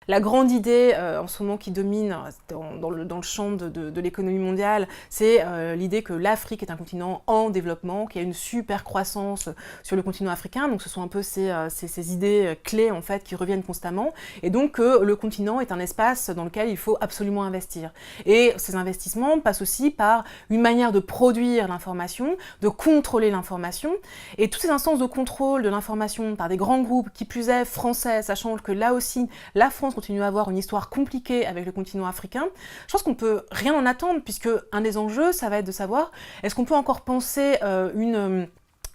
La grande idée en ce moment qui domine dans le champ de l'économie mondiale, c'est l'idée que l'Afrique est un continent en développement, qu'il y a une super croissance sur le continent africain, donc ce sont un peu ces idées clés en fait qui reviennent constamment, et donc que le continent est un espace dans lequel il faut absolument investir. Et ces investissements passent aussi par une manière de produire l'information, de contrôler l'information, et toutes ces instances de contrôle de l'information par des grands groupes, qui plus est français, sachant que là aussi, la France continue à avoir une histoire compliquée avec le continent africain, je pense qu'on peut rien en attendre, puisque un des enjeux, ça va être de savoir, est-ce qu'on peut encore penser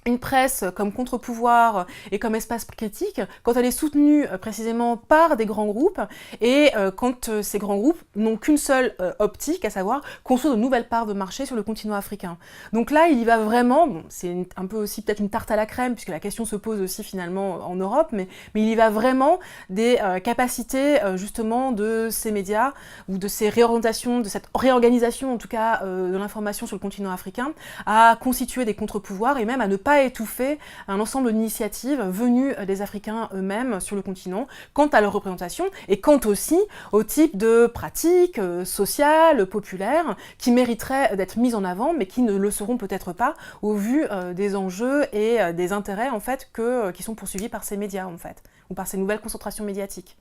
une presse comme contre-pouvoir et comme espace critique quand elle est soutenue précisément par des grands groupes et quand ces grands groupes n'ont qu'une seule optique, à savoir construire de nouvelles parts de marché sur le continent africain. Donc là, il y va vraiment, bon, c'est un peu aussi peut-être une tarte à la crème, puisque la question se pose aussi finalement en Europe, mais il y va vraiment des capacités justement de ces médias ou de ces réorientations, de cette réorganisation en tout cas de l'information sur le continent africain à constituer des contre-pouvoirs et même à ne pas étouffer un ensemble d'initiatives venues des Africains eux-mêmes sur le continent quant à leur représentation et quant aussi au type de pratiques sociales, populaires, qui mériteraient d'être mises en avant, mais qui ne le seront peut-être pas au vu des enjeux et des intérêts en fait qui sont poursuivis par ces médias en fait, ou par ces nouvelles concentrations médiatiques.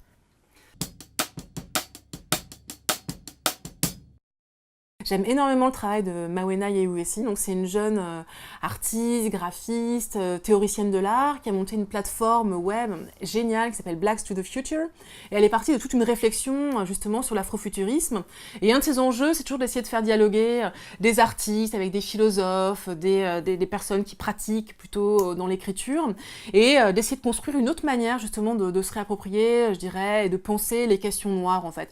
J'aime énormément le travail de Mawena Yewuesi, donc c'est une jeune artiste, graphiste, théoricienne de l'art qui a monté une plateforme web géniale qui s'appelle Blacks to the Future, et elle est partie de toute une réflexion justement sur l'afrofuturisme, et un de ses enjeux c'est toujours d'essayer de faire dialoguer des artistes avec des philosophes, des personnes qui pratiquent plutôt dans l'écriture, et d'essayer de construire une autre manière justement de se réapproprier, je dirais, et de penser les questions noires en fait.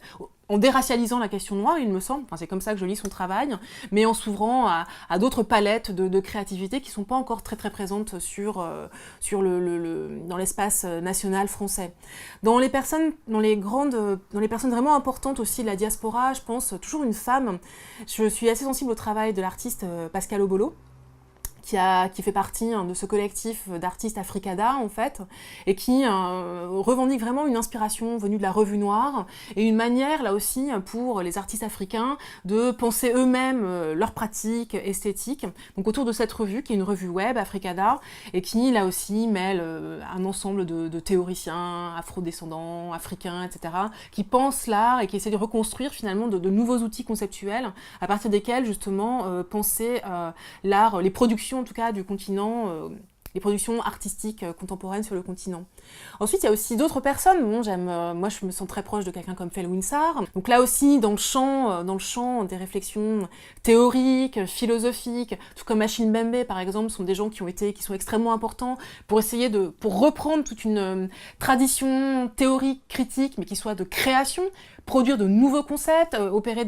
En déracialisant la question noire, il me semble, enfin, c'est comme ça que je lis son travail, mais en s'ouvrant à d'autres palettes de créativité qui ne sont pas encore très très présentes dans l'espace national français. Dans les personnes vraiment importantes aussi de la diaspora, je pense toujours une femme. Je suis assez sensible au travail de l'artiste Pascal Obolo, qui fait partie de ce collectif d'artistes Africada, en fait, et qui revendique vraiment une inspiration venue de la revue noire, et une manière, là aussi, pour les artistes africains de penser eux-mêmes leurs pratiques esthétiques, donc autour de cette revue, qui est une revue web, Africada, et qui, là aussi, mêle un ensemble de théoriciens afrodescendants, africains, etc., qui pensent l'art et qui essaient de reconstruire, finalement, de nouveaux outils conceptuels, à partir desquels, justement, penser l'art, les productions en tout cas du continent, les productions artistiques contemporaines sur le continent. Ensuite, il y a aussi d'autres personnes. Bon, moi, je me sens très proche de quelqu'un comme Felwine Sarr. Donc là aussi, dans le champ des réflexions théoriques, philosophiques, tout comme Achille Mbembe, par exemple, sont des gens qui sont extrêmement importants pour pour reprendre toute une tradition théorique, critique, mais qui soit de création, produire de nouveaux concepts, opérer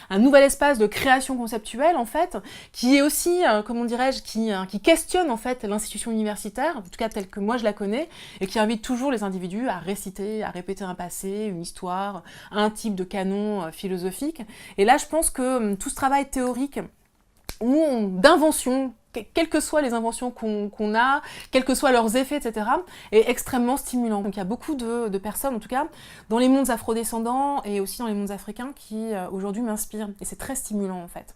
un nouvel espace de création conceptuelle, en fait, qui est aussi, comment dirais-je, qui questionne, en fait, l'institution universitaire, en tout cas telle que moi je la connais, et qui invite toujours les individus à réciter, à répéter un passé, une histoire, un type de canon philosophique. Et là, je pense que tout ce travail théorique, d'invention, quelles que soient les inventions qu'on a, quels que soient leurs effets, etc., est extrêmement stimulant. Donc il y a beaucoup de personnes, en tout cas, dans les mondes afrodescendants et aussi dans les mondes africains, qui aujourd'hui m'inspirent. Et c'est très stimulant, en fait.